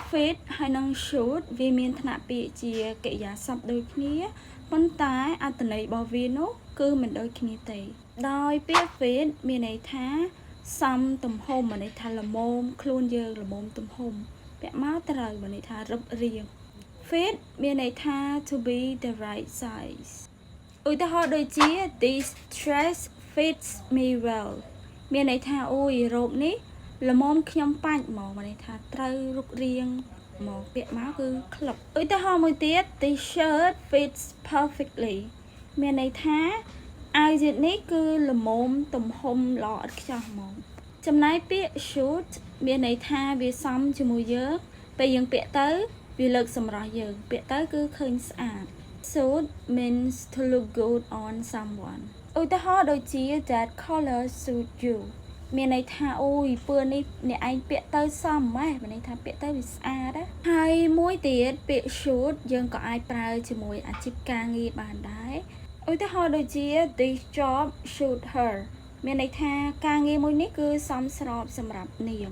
fit ហើយនឹង should វាមានឋានៈពាក្យជាកិរិយាសព្ទដូចគ្នាប៉ុន្តែអត្ថន័យរបស់វានោះគឺមិនដូចគ្នាទេដោយពាក្យ fit មានន័យថាសំទំហំមានន័យថាល្មមខ្លួនយើងល្មមទំហំពាក់មកត្រូវមានន័យថារឹបរៀង fit មានន័យថា to be the right size ឧទាហរណ៍ដូចជា this dress fits me well មានន័យថាអូយរ៉ូបនេះល្មមខ្ញុំបាច់មកមានន័យថាត្រូវរូបរាងមកពាក់មកគឺក្លឹបឧទាហរណ៍មួយទៀត this shirt fits perfectly មានន័យថាអាវយឺតនេះគឺល្មមទំហំល្អឥតខ្ចោះហ្មងចំណែកពាក្យ should មានន័យថាវាសមជាមួយយើងពេលយើងពាក់ទៅវាលើកសម្រស់យើងពាក់ទៅគឺឃើញស្អាត should means to look good on someone ឧទាហរណ៍ដូចជា that color suit you មានន័យថាអូយពឿននេះអ្នកឯងពាក់ទៅសមម៉េះមានន័យថាពាក់ទៅវាស្អាតណាហើយមួយទៀតពាក្យ should យើងក៏អាចប្រើជាមួយអាជីពការងារបានដែរឧទាហរណ៍ដូចជា this job suit her មានន័យថាការងារមួយនេះគឺសមស្របសម្រាប់នាង